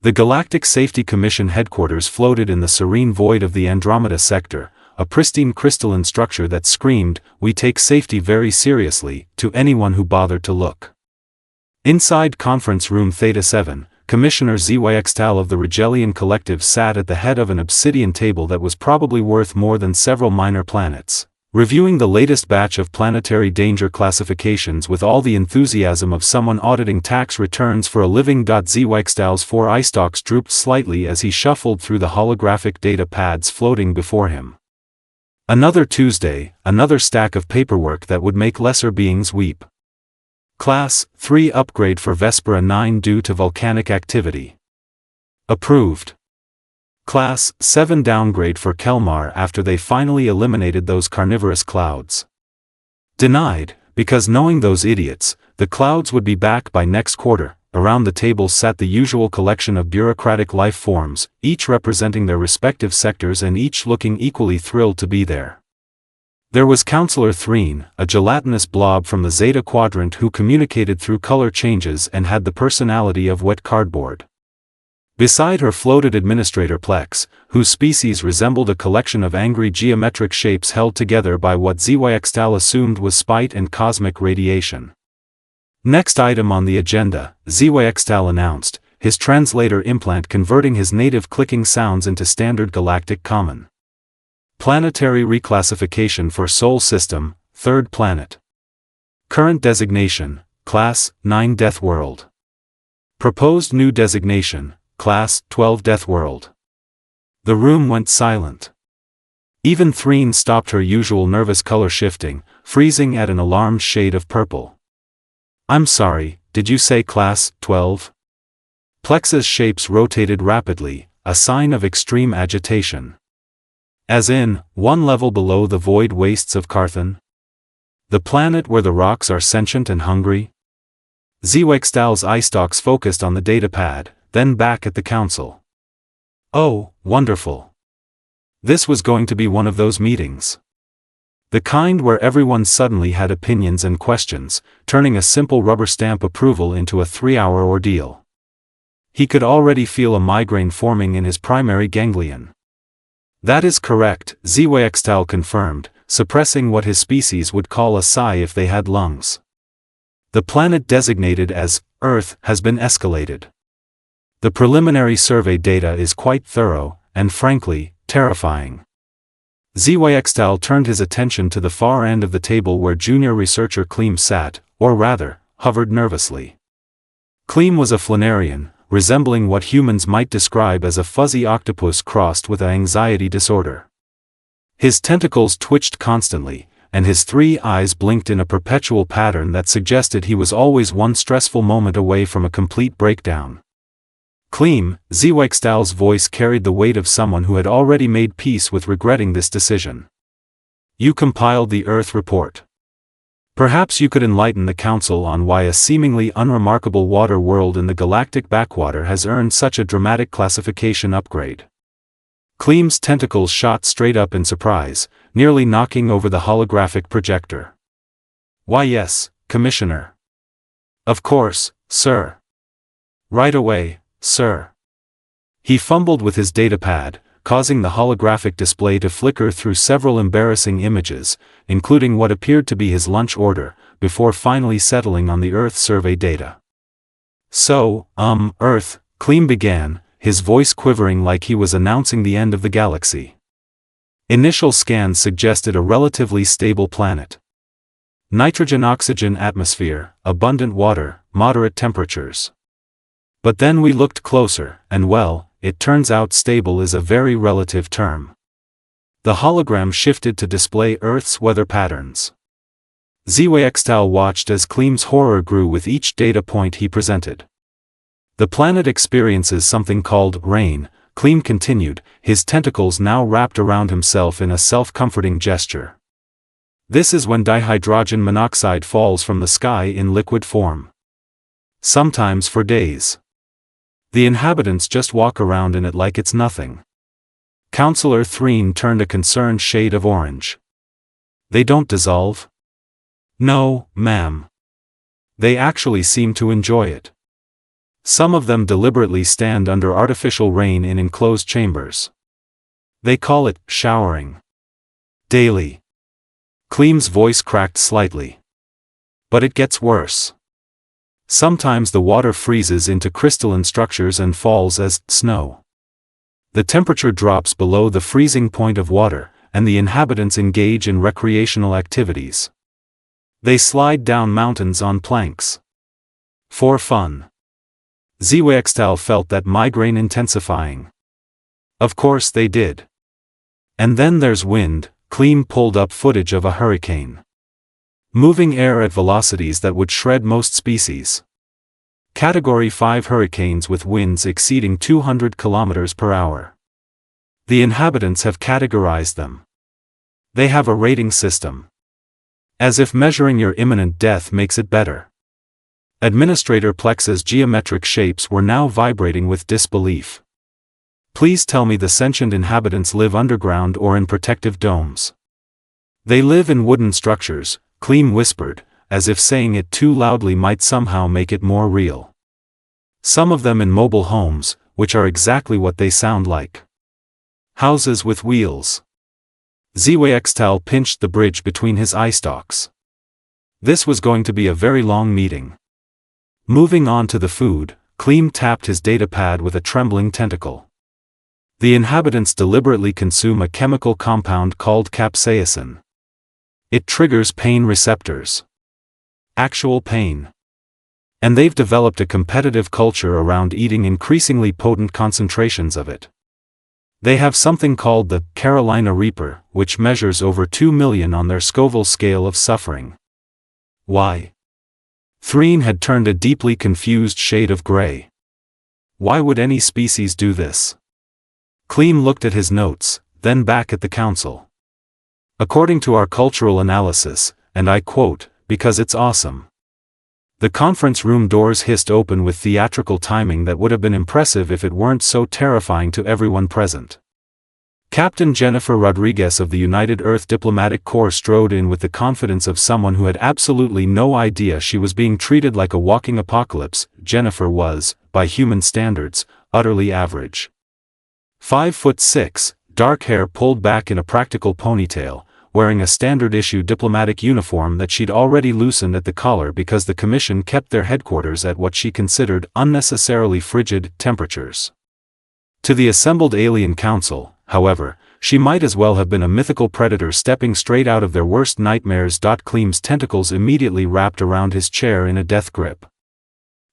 The Galactic Safety Commission headquarters floated in the serene void of the Andromeda sector, a pristine crystalline structure that screamed, "We take safety very seriously," to anyone who bothered to look. Inside conference room Theta 7, Commissioner Zyxtal of the Rigelian Collective sat at the head of an obsidian table that was probably worth more than several minor planets, reviewing the latest batch of planetary danger classifications with all the enthusiasm of someone auditing tax returns for a living. Zyxtal's 4 eye stalks drooped slightly as he shuffled through the holographic data pads floating before him. Another Tuesday, another stack of paperwork that would make lesser beings weep. Class 3 upgrade for Vespera 9 due to volcanic activity. Approved. Class 7 downgrade for Kelmar after they finally eliminated those carnivorous clouds. Denied, because knowing those idiots, the clouds would be back by next quarter. Around the table sat the usual collection of bureaucratic life forms, each representing their respective sectors and each looking equally thrilled to be there. There was Counselor Threen, a gelatinous blob from the Zeta Quadrant who communicated through color changes and had the personality of wet cardboard. Beside her floated Administrator Plex, whose species resembled a collection of angry geometric shapes held together by what Zyxtal assumed was spite and cosmic radiation. Next item on the agenda, Zyxtal announced, his translator implant converting his native clicking sounds into standard galactic common. Planetary reclassification for Sol System, 3rd planet. Current designation, Class 9 Deathworld. Proposed new designation, Class 12 Deathworld. The room went silent. Even Threen stopped her usual nervous color shifting, freezing at an alarmed shade of purple. "I'm sorry, did you say Class 12? Plex's shapes rotated rapidly, a sign of extreme agitation. As in, one level below the void wastes of Carthan? The planet where the rocks are sentient and hungry? Zyxtal's eye stalks focused on the datapad, then back at the council. Oh, wonderful. This was going to be one of those meetings. The kind where everyone suddenly had opinions and questions, turning a simple rubber stamp approval into a 3-hour ordeal. He could already feel a migraine forming in his primary ganglion. That is correct, Zyxtal confirmed, suppressing what his species would call a sigh if they had lungs. The planet designated as Earth has been escalated. The preliminary survey data is quite thorough, and frankly, terrifying. Zyxtal turned his attention to the far end of the table where junior researcher Kleem sat, or rather, hovered nervously. Kleem was a Flanarian, resembling what humans might describe as a fuzzy octopus crossed with an anxiety disorder. His tentacles twitched constantly, and his 3 eyes blinked in a perpetual pattern that suggested he was always one stressful moment away from a complete breakdown. Kleem, Zyxtal's voice carried the weight of someone who had already made peace with regretting this decision. You compiled the Earth report. Perhaps you could enlighten the Council on why a seemingly unremarkable water world in the galactic backwater has earned such a dramatic classification upgrade. Kleem's tentacles shot straight up in surprise, nearly knocking over the holographic projector. Why yes, Commissioner. Of course, sir. Right away, sir. He fumbled with his datapad, causing the holographic display to flicker through several embarrassing images, including what appeared to be his lunch order, before finally settling on the Earth survey data. So, Earth, Kleem began, his voice quivering like he was announcing the end of the galaxy. Initial scans suggested a relatively stable planet. Nitrogen-oxygen atmosphere, abundant water, moderate temperatures. But then we looked closer, and well, it turns out stable is a very relative term. The hologram shifted to display Earth's weather patterns. Zyxtal watched as Kleem's horror grew with each data point he presented. The planet experiences something called rain, Kleem continued, his tentacles now wrapped around himself in a self-comforting gesture. This is when dihydrogen monoxide falls from the sky in liquid form. Sometimes for days. The inhabitants just walk around in it like it's nothing. Counselor Threen turned a concerned shade of orange. They don't dissolve? No, ma'am. They actually seem to enjoy it. Some of them deliberately stand under artificial rain in enclosed chambers. They call it showering. Daily. Clem's voice cracked slightly. But it gets worse. Sometimes the water freezes into crystalline structures and falls as snow. The temperature drops below the freezing point of water, and the inhabitants engage in recreational activities. They slide down mountains on planks. For fun. Zewextal felt that migraine intensifying. Of course they did. And then there's wind. Clem pulled up footage of a hurricane. Moving air at velocities that would shred most species. Category 5 hurricanes with winds exceeding 200 kilometers per hour. The inhabitants have categorized them. They have a rating system. As if measuring your imminent death makes it better. Administrator Plex's geometric shapes were now vibrating with disbelief. Please tell me the sentient inhabitants live underground or in protective domes. They live in wooden structures, Clem whispered, as if saying it too loudly might somehow make it more real. Some of them in mobile homes, which are exactly what they sound like. Houses with wheels. Zewextal pinched the bridge between his eye stalks. This was going to be a very long meeting. Moving on to the food, Clem tapped his datapad with a trembling tentacle. The inhabitants deliberately consume a chemical compound called capsaicin. It triggers pain receptors. Actual pain. And they've developed a competitive culture around eating increasingly potent concentrations of it. They have something called the Carolina Reaper, which measures over 2 million on their Scoville scale of suffering. Why? Threen had turned a deeply confused shade of gray. Why would any species do this? Clem looked at his notes, then back at the council. According to our cultural analysis, and I quote, because it's awesome. The conference room doors hissed open with theatrical timing that would have been impressive if it weren't so terrifying to everyone present. Captain Jennifer Rodriguez of the United Earth Diplomatic Corps strode in with the confidence of someone who had absolutely no idea she was being treated like a walking apocalypse. Jennifer was, by human standards, utterly average. 5'6", dark hair pulled back in a practical ponytail, wearing a standard-issue diplomatic uniform that she'd already loosened at the collar because the Commission kept their headquarters at what she considered unnecessarily frigid temperatures. To the assembled alien council, however, she might as well have been a mythical predator stepping straight out of their worst nightmares. Clem's tentacles immediately wrapped around his chair in a death grip.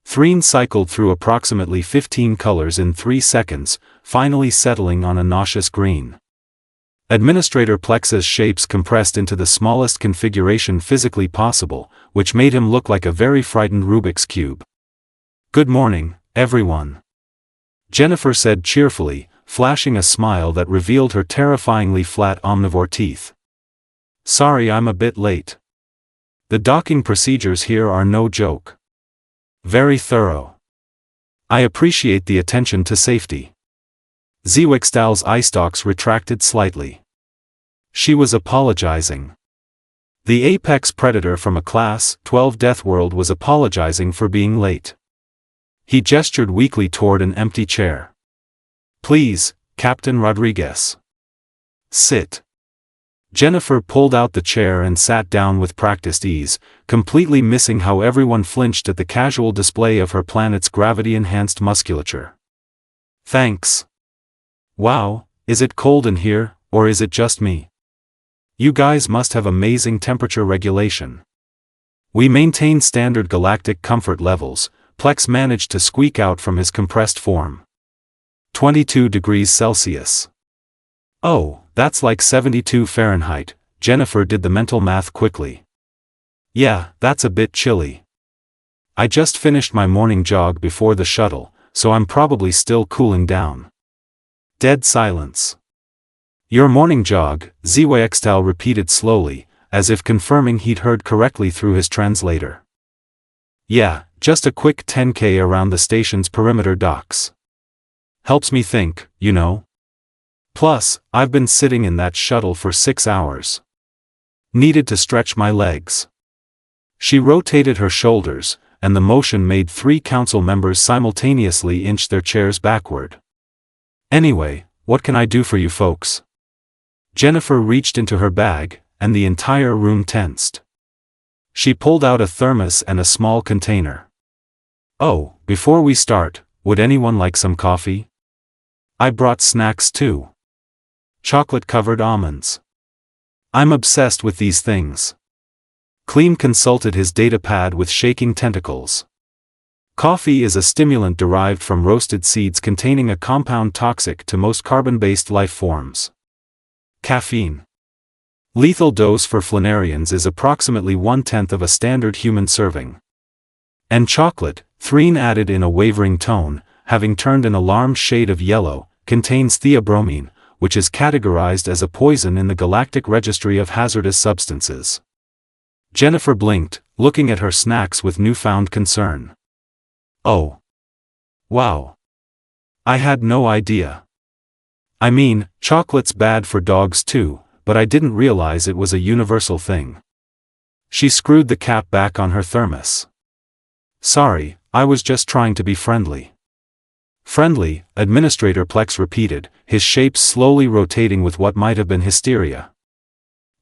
Threen cycled through approximately 15 colors in 3 seconds, finally settling on a nauseous green. Administrator Plex's shapes compressed into the smallest configuration physically possible, which made him look like a very frightened Rubik's Cube. "Good morning, everyone," Jennifer said cheerfully, flashing a smile that revealed her terrifyingly flat omnivore teeth. "Sorry I'm a bit late. The docking procedures here are no joke. Very thorough. I appreciate the attention to safety." Zewextal's eye stalks retracted slightly. She was apologizing. The apex predator from a Class 12 Deathworld was apologizing for being late. He gestured weakly toward an empty chair. "Please, Captain Rodriguez. Sit." Jennifer pulled out the chair and sat down with practiced ease, completely missing how everyone flinched at the casual display of her planet's gravity-enhanced musculature. "Thanks. Wow, is it cold in here, or is it just me? You guys must have amazing temperature regulation." "We maintain standard galactic comfort levels," Plex managed to squeak out from his compressed form. 22 degrees Celsius. "Oh, that's like 72 Fahrenheit, Jennifer did the mental math quickly. "Yeah, that's a bit chilly. I just finished my morning jog before the shuttle, so I'm probably still cooling down." Dead silence. "Your morning jog," Zewextal repeated slowly, as if confirming he'd heard correctly through his translator. "Yeah, just a quick 10K around the station's perimeter docks. Helps me think, you know. Plus, I've been sitting in that shuttle for 6 hours. Needed to stretch my legs." She rotated her shoulders, and the motion made 3 council members simultaneously inch their chairs backward. "Anyway, what can I do for you folks?" Jennifer reached into her bag, and the entire room tensed. She pulled out a thermos and a small container. "Oh, before we start, would anyone like some coffee? I brought snacks too. Chocolate-covered almonds. I'm obsessed with these things." Clem consulted his datapad with shaking tentacles. Coffee is a stimulant derived from roasted seeds containing a compound toxic to most carbon-based life forms. Caffeine. Lethal dose for Flanarians is approximately 1/10 of a standard human serving. And chocolate, Threen added in a wavering tone, having turned an alarmed shade of yellow, contains theobromine, which is categorized as a poison in the Galactic Registry of Hazardous Substances. Jennifer blinked, looking at her snacks with newfound concern. "Oh. Wow. I had no idea. I mean, chocolate's bad for dogs too, but I didn't realize it was a universal thing." She screwed the cap back on her thermos. "Sorry, I was just trying to be friendly." "Friendly," Administrator Plex repeated, his shapes slowly rotating with what might have been hysteria.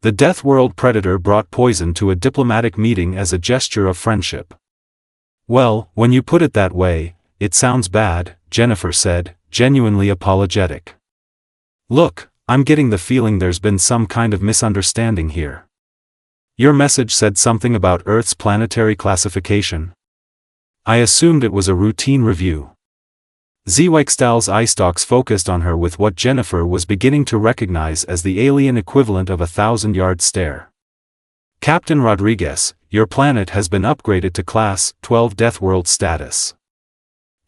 "The Deathworld predator brought poison to a diplomatic meeting as a gesture of friendship." "Well, when you put it that way, it sounds bad," Jennifer said, genuinely apologetic. "Look, I'm getting the feeling there's been some kind of misunderstanding here. Your message said something about Earth's planetary classification. I assumed it was a routine review." Zweigstal's eye stalks focused on her with what Jennifer was beginning to recognize as the alien equivalent of a 1,000-yard stare. "Captain Rodriguez, your planet has been upgraded to Class 12 Deathworld status.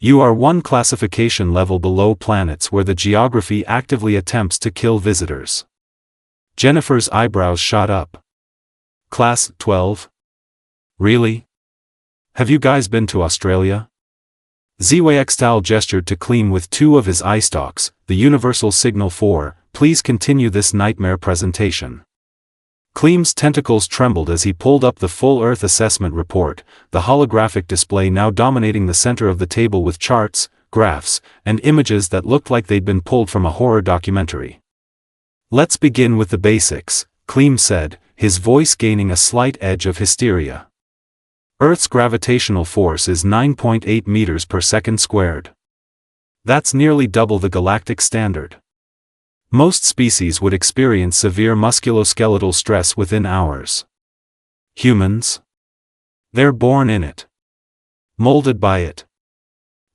You are 1 classification level below planets where the geography actively attempts to kill visitors." Jennifer's eyebrows shot up. "Class 12? Really? Have you guys been to Australia?" Zweigstal gestured to Clem with 2 of his eye stalks, the universal signal for, "Please continue this nightmare presentation." Clem's tentacles trembled as he pulled up the full Earth assessment report, the holographic display now dominating the center of the table with charts, graphs, and images that looked like they'd been pulled from a horror documentary. "Let's begin with the basics," Clem said, his voice gaining a slight edge of hysteria. Earth's gravitational force is 9.8 meters per second squared. That's nearly double the galactic standard. Most species would experience severe musculoskeletal stress within hours. Humans? They're born in it. Molded by it.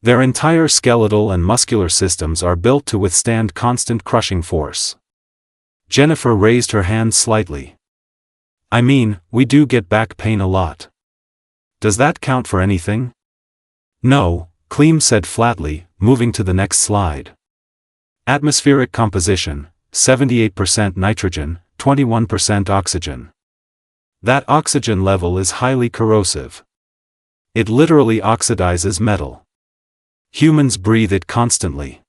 Their entire skeletal and muscular systems are built to withstand constant crushing force. Jennifer raised her hand slightly. "I mean, we do get back pain a lot. Does that count for anything?" "No," Clem said flatly, moving to the next slide. Atmospheric composition, 78% nitrogen, 21% oxygen. That oxygen level is highly corrosive. It literally oxidizes metal. Humans breathe it constantly.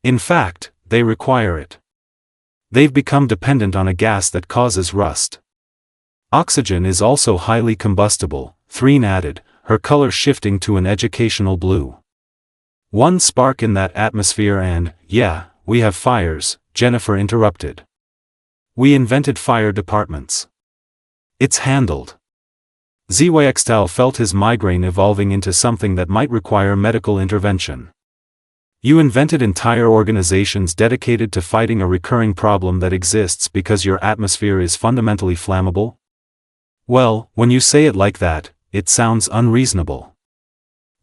In fact, they require it. They've become dependent on a gas that causes rust. Oxygen is also highly combustible, Threen added, her color shifting to an educational blue. 1 spark in that atmosphere and, yeah, we have fires, Jennifer interrupted. We invented fire departments. It's handled. Zweigstal felt his migraine evolving into something that might require medical intervention. You invented entire organizations dedicated to fighting a recurring problem that exists because your atmosphere is fundamentally flammable? Well, when you say it like that, it sounds unreasonable.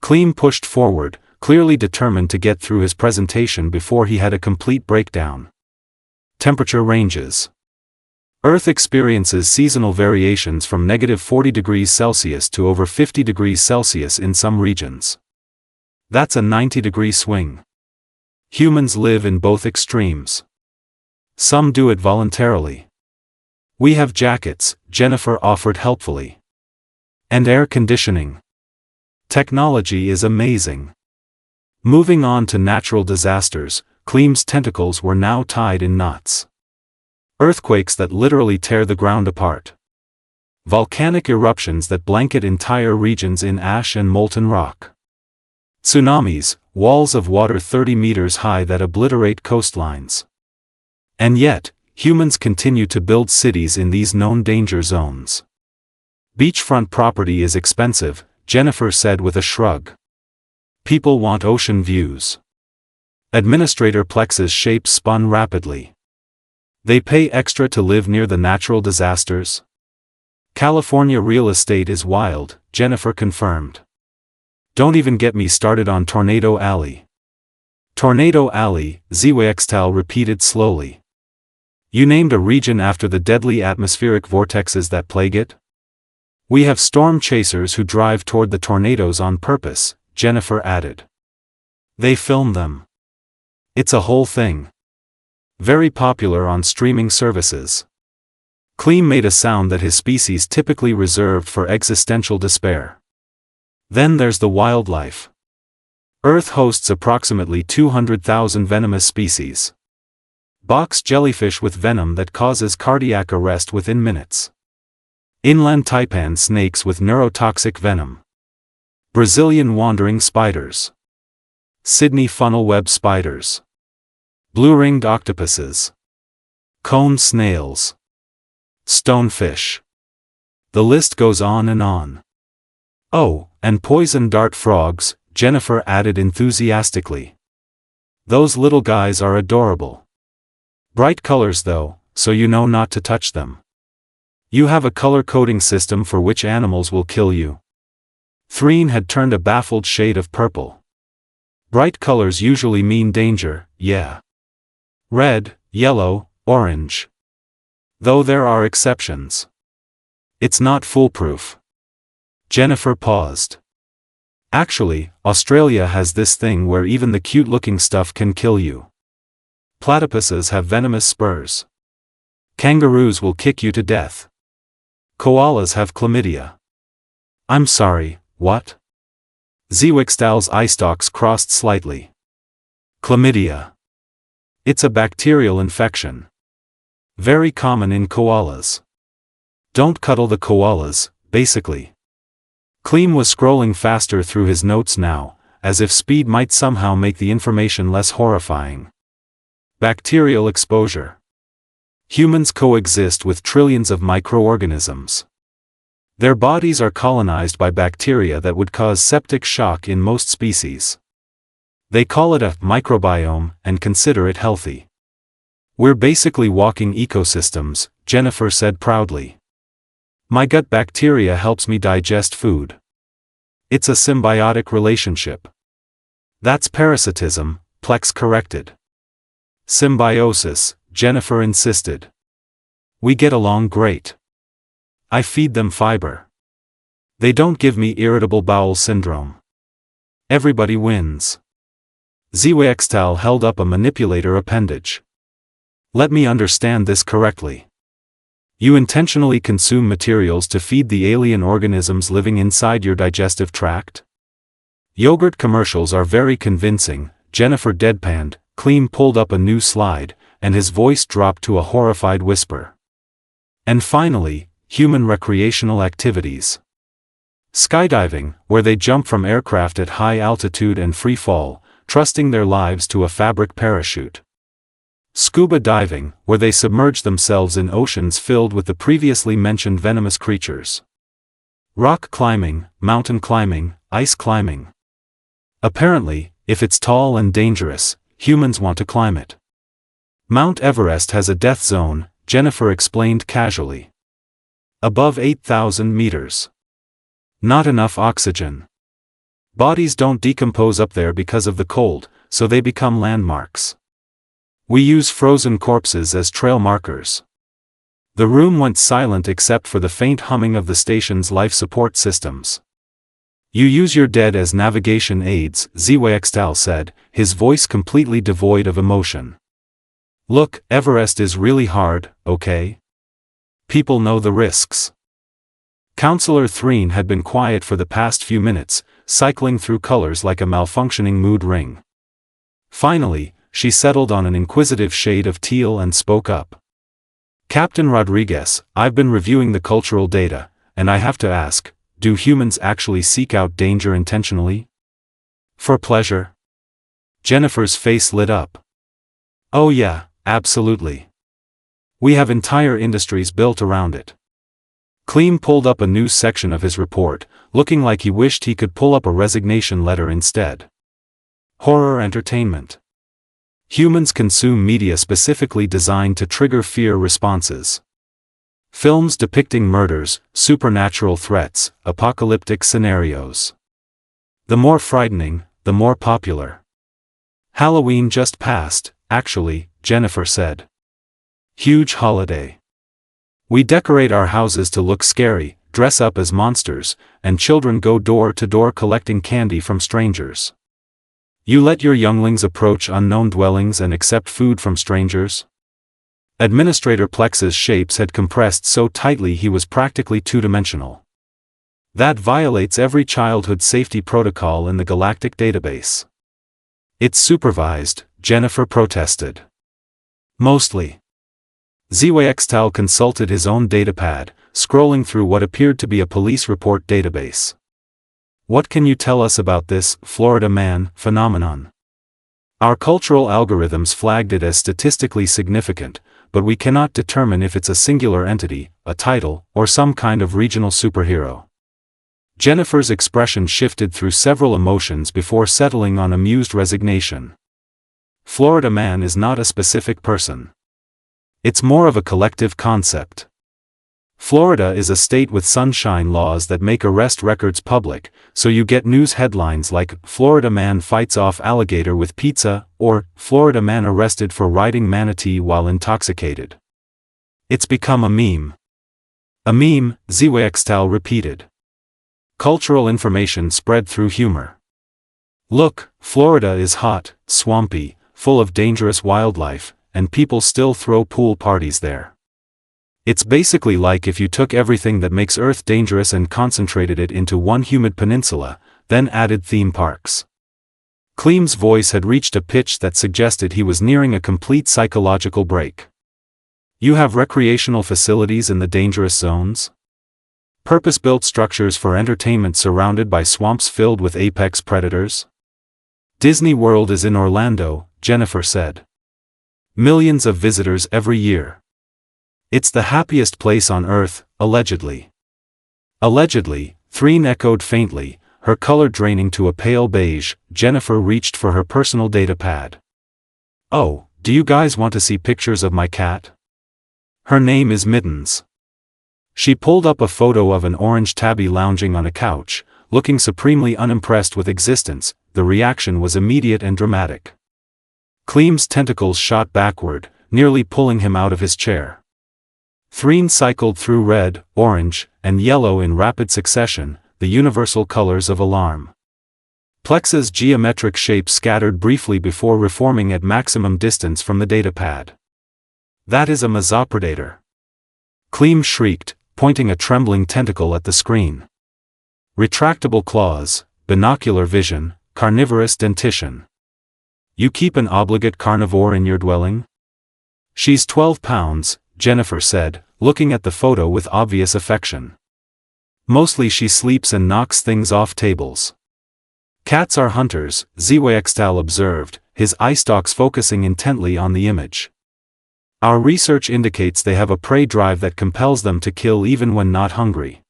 Clem pushed forward, clearly determined to get through his presentation before he had a complete breakdown. Temperature ranges. Earth experiences seasonal variations from -40 degrees Celsius to over 50 degrees Celsius in some regions. That's a 90-degree swing. Humans live in both extremes. Some do it voluntarily. We have jackets, Jennifer offered helpfully. And air conditioning. Technology is amazing. Moving on to natural disasters, Clem's tentacles were now tied in knots. Earthquakes that literally tear the ground apart. Volcanic eruptions that blanket entire regions in ash and molten rock. Tsunamis, walls of water 30 meters high that obliterate coastlines. And yet, humans continue to build cities in these known danger zones. Beachfront property is expensive, Jennifer said with a shrug. People want ocean views. Administrator Plex's shape spun rapidly. They pay extra to live near the natural disasters? California real estate is wild, Jennifer confirmed. Don't even get me started on Tornado Alley. Tornado Alley, Zwextal repeated slowly. You named a region after the deadly atmospheric vortexes that plague it? We have storm chasers who drive toward the tornadoes on purpose, Jennifer added. They film them. It's a whole thing. Very popular on streaming services. Clem made a sound that his species typically reserved for existential despair. Then there's the wildlife. Earth hosts approximately 200,000 venomous species. Box jellyfish with venom that causes cardiac arrest within minutes. Inland taipan snakes with neurotoxic venom. Brazilian wandering spiders. Sydney funnel web spiders. Blue-ringed octopuses. Cone snails. Stonefish. The list goes on and on. Oh, and poison dart frogs, Jennifer added enthusiastically. Those little guys are adorable. Bright colors though, so you know not to touch them. You have a color coding system for which animals will kill you. Threen had turned a baffled shade of purple. Bright colors usually mean danger, yeah. Red, yellow, orange. Though there are exceptions. It's not foolproof. Jennifer paused. Actually, Australia has this thing where even the cute-looking stuff can kill you. Platypuses have venomous spurs. Kangaroos will kick you to death. Koalas have chlamydia. I'm sorry, what? Zwextal's eye stalks crossed slightly. Chlamydia. It's a bacterial infection. Very common in koalas. Don't cuddle the koalas, basically. Clem was scrolling faster through his notes now, as if speed might somehow make the information less horrifying. Bacterial exposure. Humans coexist with trillions of microorganisms. Their bodies are colonized by bacteria that would cause septic shock in most species. They call it a microbiome and consider it healthy. We're basically walking ecosystems, Jennifer said proudly. My gut bacteria helps me digest food. It's a symbiotic relationship. That's parasitism, Plex corrected. Symbiosis, Jennifer insisted. We get along great. I feed them fiber. They don't give me irritable bowel syndrome. Everybody wins. Zwextal held up a manipulator appendage. Let me understand this correctly. You intentionally consume materials to feed the alien organisms living inside your digestive tract? Yogurt commercials are very convincing, Jennifer deadpanned. Clem pulled up a new slide, and his voice dropped to a horrified whisper. And finally, human recreational activities. Skydiving, where they jump from aircraft at high altitude and free fall, trusting their lives to a fabric parachute. Scuba diving, where they submerge themselves in oceans filled with the previously mentioned venomous creatures. Rock climbing, mountain climbing, ice climbing. Apparently, if it's tall and dangerous, humans want to climb it. Mount Everest has a death zone, Jennifer explained casually. Above 8,000 meters. Not enough oxygen. Bodies don't decompose up there because of the cold, so they become landmarks. We use frozen corpses as trail markers. The room went silent except for the faint humming of the station's life support systems. You use your dead as navigation aids, Zwextal said, his voice completely devoid of emotion. Look, Everest is really hard, okay? People know the risks. Counselor Threen had been quiet for the past few minutes, cycling through colors like a malfunctioning mood ring. Finally, she settled on an inquisitive shade of teal and spoke up. Captain Rodriguez, I've been reviewing the cultural data, and I have to ask, do humans actually seek out danger intentionally? For pleasure? Jennifer's face lit up. Oh yeah, absolutely. We have entire industries built around it. Clem pulled up a news section of his report, looking like he wished he could pull up a resignation letter instead. Horror entertainment. Humans consume media specifically designed to trigger fear responses. Films depicting murders, supernatural threats, apocalyptic scenarios. The more frightening, the more popular. Halloween just passed, actually, Jennifer said. Huge holiday. We decorate our houses to look scary, dress up as monsters, and children go door to door collecting candy from strangers. You let your younglings approach unknown dwellings and accept food from strangers? Administrator Plex's shapes had compressed so tightly he was practically two-dimensional. That violates every childhood safety protocol in the Galactic database. It's supervised, Jennifer protested. Mostly. HFY consulted his own datapad, scrolling through what appeared to be a police report database. What can you tell us about this Florida man phenomenon? Our cultural algorithms flagged it as statistically significant, but we cannot determine if it's a singular entity, a title, or some kind of regional superhero. Jennifer's expression shifted through several emotions before settling on amused resignation. Florida man is not a specific person. It's more of a collective concept. Florida is a state with sunshine laws that make arrest records public, so you get news headlines like, Florida man fights off alligator with pizza, or, Florida man arrested for riding manatee while intoxicated. It's become a meme. A meme, HFY repeated. Cultural information spread through humor. Look, Florida is hot, swampy, full of dangerous wildlife, and people still throw pool parties there. It's basically like if you took everything that makes Earth dangerous and concentrated it into one humid peninsula, then added theme parks. Clem's voice had reached a pitch that suggested he was nearing a complete psychological break. You have recreational facilities in the dangerous zones? Purpose-built structures for entertainment surrounded by swamps filled with apex predators? Disney World is in Orlando, Jennifer said. Millions of visitors every year. It's the happiest place on Earth, allegedly. Allegedly, Threen echoed faintly, her color draining to a pale beige. Jennifer reached for her personal data pad. Oh, do you guys want to see pictures of my cat? Her name is Mittens. She pulled up a photo of an orange tabby lounging on a couch, looking supremely unimpressed with existence. The reaction was immediate and dramatic. Clem's tentacles shot backward, nearly pulling him out of his chair. Threen cycled through red, orange, and yellow in rapid succession, the universal colors of alarm. Plex's geometric shape scattered briefly before reforming at maximum distance from the datapad. That is a mesopredator. Clem shrieked, pointing a trembling tentacle at the screen. Retractable claws, binocular vision, carnivorous dentition. You keep an obligate carnivore in your dwelling? She's 12 pounds, Jennifer said, looking at the photo with obvious affection. Mostly she sleeps and knocks things off tables. Cats are hunters, HFY observed, his eye stalks focusing intently on the image. Our research indicates they have a prey drive that compels them to kill even when not hungry.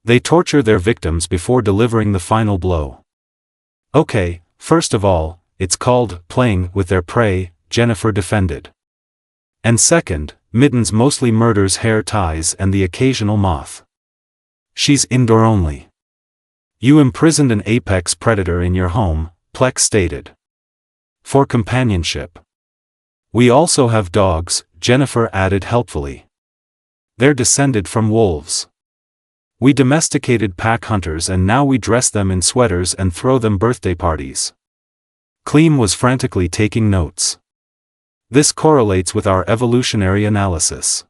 They torture their victims before delivering the final blow. Okay, first of all, it's called playing with their prey, Jennifer defended. And second, Mittens mostly murders hair ties and the occasional moth. She's indoor only. You imprisoned an apex predator in your home, Plex stated. For companionship. We also have dogs, Jennifer added helpfully. They're descended from wolves. We domesticated pack hunters and now we dress them in sweaters and throw them birthday parties. Clem was frantically taking notes. This correlates with our evolutionary analysis.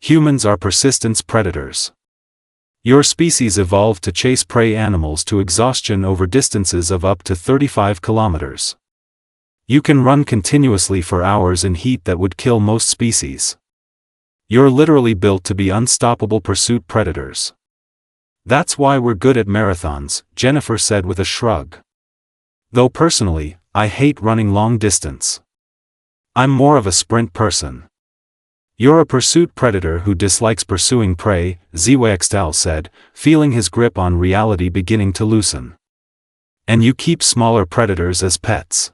Humans are persistence predators. Your species evolved to chase prey animals to exhaustion over distances of up to 35 kilometers. You can run continuously for hours in heat that would kill most species. You're literally built to be unstoppable pursuit predators. That's why we're good at marathons, Jennifer said with a shrug. Though personally, I hate running long distance. I'm more of a sprint person. You're a pursuit predator who dislikes pursuing prey, HFY said, feeling his grip on reality beginning to loosen. And you keep smaller predators as pets.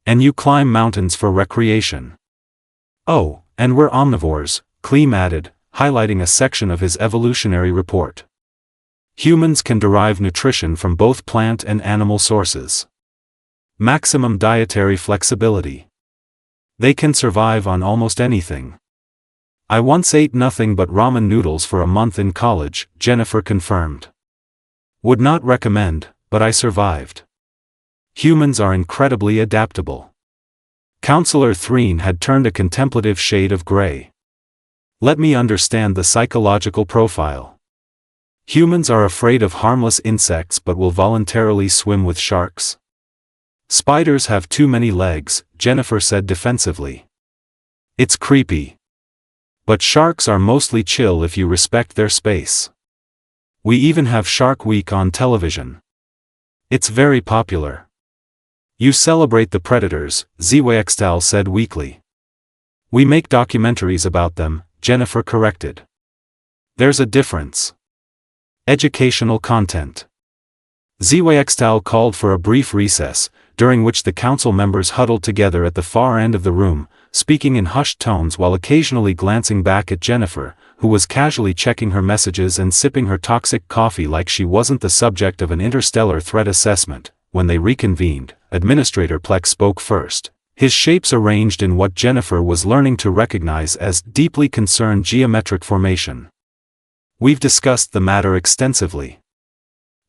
And you climb mountains for recreation. Oh, and we're omnivores, Clem added, highlighting a section of his evolutionary report. Humans can derive nutrition from both plant and animal sources. Maximum dietary flexibility. They can survive on almost anything. I once ate nothing but ramen noodles for a month in college, Jennifer confirmed. Would not recommend, but I survived. Humans are incredibly adaptable. Counselor Threen had turned a contemplative shade of gray. Let me understand the psychological profile. Humans are afraid of harmless insects but will voluntarily swim with sharks. Spiders have too many legs, Jennifer said defensively. It's creepy. But sharks are mostly chill if you respect their space. We even have Shark Week on television. It's very popular. You celebrate the predators, HFY said weakly. We make documentaries about them, Jennifer corrected. There's a difference. Educational content. HFY called for a brief recess, during which the council members huddled together at the far end of the room, speaking in hushed tones while occasionally glancing back at Jennifer, who was casually checking her messages and sipping her toxic coffee like she wasn't the subject of an interstellar threat assessment. When they reconvened, Administrator Plex spoke first, his shapes arranged in what Jennifer was learning to recognize as deeply concerned geometric formation. We've discussed the matter extensively.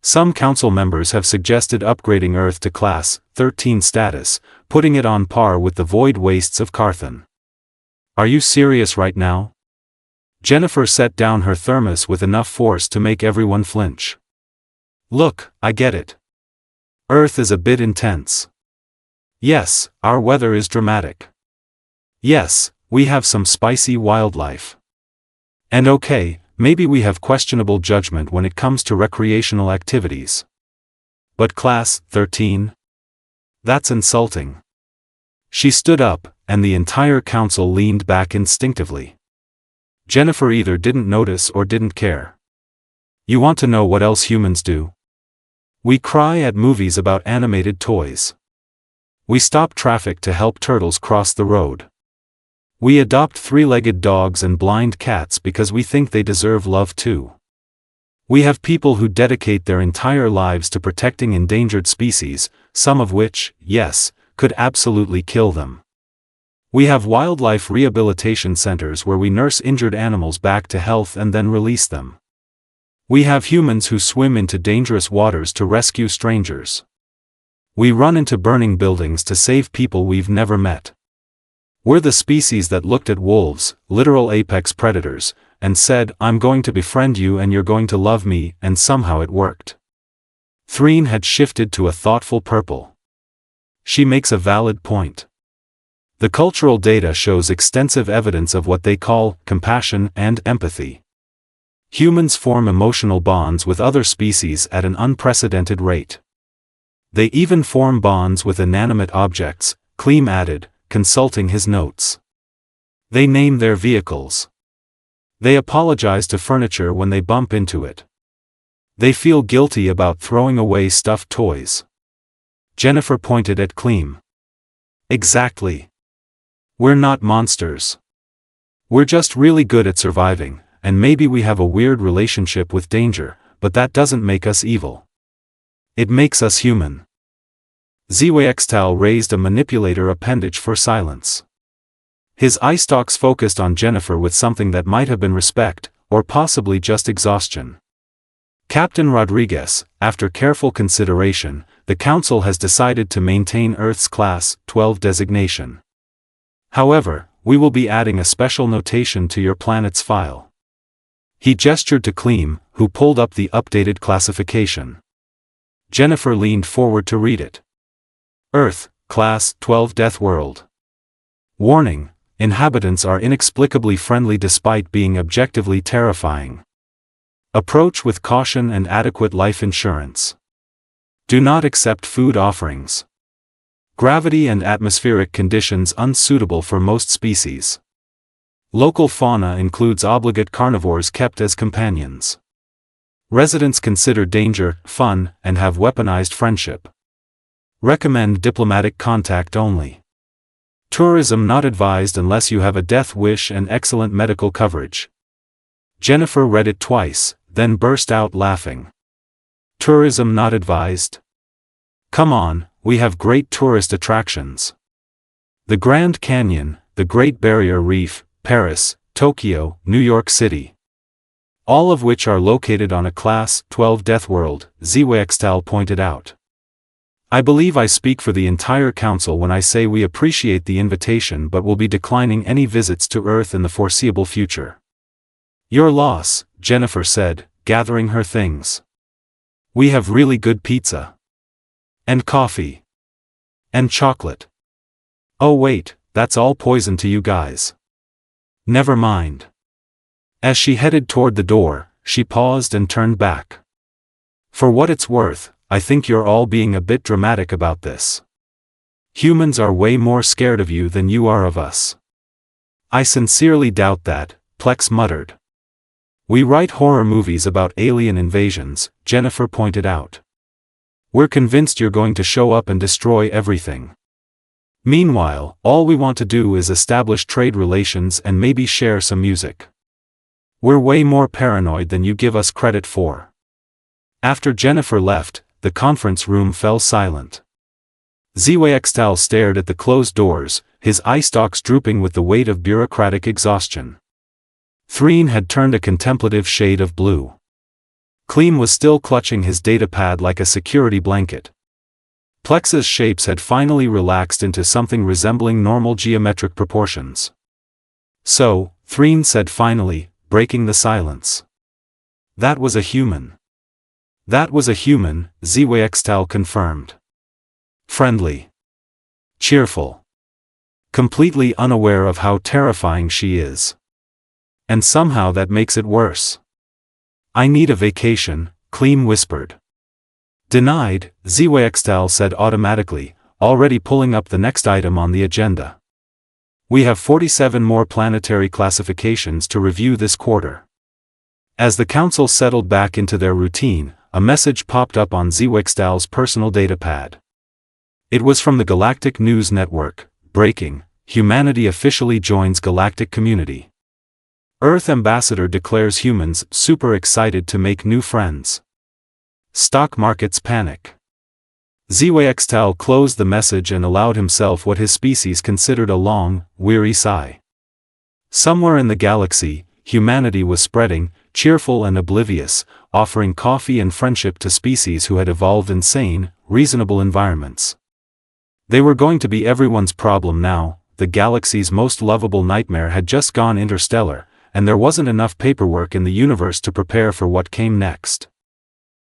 Some council members have suggested upgrading Earth to Class 13 status, putting it on par with the void wastes of Carthan. Are you serious right now? Jennifer set down her thermos with enough force to make everyone flinch. Look, I get it. Earth is a bit intense. Yes, our weather is dramatic. Yes, we have some spicy wildlife. And okay, maybe we have questionable judgment when it comes to recreational activities. But Class 13? That's insulting. She stood up, and the entire council leaned back instinctively. Jennifer either didn't notice or didn't care. You want to know what else humans do? We cry at movies about animated toys. We stop traffic to help turtles cross the road. We adopt three-legged dogs and blind cats because we think they deserve love too. We have people who dedicate their entire lives to protecting endangered species, some of which, yes, could absolutely kill them. We have wildlife rehabilitation centers where we nurse injured animals back to health and then release them. We have humans who swim into dangerous waters to rescue strangers. We run into burning buildings to save people we've never met. We're the species that looked at wolves, literal apex predators, and said, I'm going to befriend you and you're going to love me, and somehow it worked. Threen had shifted to a thoughtful purple. She makes a valid point. The cultural data shows extensive evidence of what they call compassion and empathy. Humans form emotional bonds with other species at an unprecedented rate. They even form bonds with inanimate objects, Clem added, consulting his notes. They name their vehicles. They apologize to furniture when they bump into it. They feel guilty about throwing away stuffed toys. Jennifer pointed at Clem. Exactly. We're not monsters. We're just really good at surviving, and maybe we have a weird relationship with danger, but that doesn't make us evil. It makes us human. HFY raised a manipulator appendage for silence. His eye stalks focused on Jennifer with something that might have been respect, or possibly just exhaustion. Captain Rodriguez, after careful consideration, the Council has decided to maintain Earth's Class 12 designation. However, we will be adding a special notation to your planet's file. He gestured to Clem, who pulled up the updated classification. Jennifer leaned forward to read it. Earth, Class 12 Deathworld. Warning, Inhabitants are inexplicably friendly despite being objectively terrifying. Approach with caution and adequate life insurance. Do not accept food offerings. Gravity and atmospheric conditions unsuitable for most species. Local fauna includes obligate carnivores kept as companions. Residents consider danger, fun, and have weaponized friendship. Recommend diplomatic contact only. Tourism not advised unless you have a death wish and excellent medical coverage. Jennifer read it twice, then burst out laughing. Tourism not advised? Come on, we have great tourist attractions. The Grand Canyon, the Great Barrier Reef, Paris, Tokyo, New York City. All of which are located on a Class 12 Deathworld, HFY pointed out. I believe I speak for the entire council when I say we appreciate the invitation but will be declining any visits to Earth in the foreseeable future. Your loss, Jennifer said, gathering her things. We have really good pizza. And coffee. And chocolate. Oh wait, that's all poison to you guys. Never mind. As she headed toward the door, she paused and turned back. For what it's worth, I think you're all being a bit dramatic about this. Humans are way more scared of you than you are of us. I sincerely doubt that, Plex muttered. We write horror movies about alien invasions, Jennifer pointed out. We're convinced you're going to show up and destroy everything. Meanwhile, all we want to do is establish trade relations and maybe share some music. We're way more paranoid than you give us credit for. After Jennifer left, the conference room fell silent. HFY stared at the closed doors, his eye stalks drooping with the weight of bureaucratic exhaustion. Threen had turned a contemplative shade of blue. Clem was still clutching his datapad like a security blanket. Plex's shapes had finally relaxed into something resembling normal geometric proportions. So, Threen said finally, breaking the silence. That was a human. That was a human, HFY confirmed. Friendly. Cheerful. Completely unaware of how terrifying she is. And somehow that makes it worse. I need a vacation, Clem whispered. Denied, HFY said automatically, already pulling up the next item on the agenda. We have 47 more planetary classifications to review this quarter. As the council settled back into their routine, a message popped up on HFY's personal datapad. It was from the Galactic News Network, breaking, humanity officially joins Galactic community. Earth ambassador declares humans super excited to make new friends. Stock markets panic. HFY closed the message and allowed himself what his species considered a long, weary sigh. Somewhere in the galaxy, humanity was spreading, cheerful and oblivious, offering coffee and friendship to species who had evolved in sane, reasonable environments. They were going to be everyone's problem now. The galaxy's most lovable nightmare had just gone interstellar, and there wasn't enough paperwork in the universe to prepare for what came next.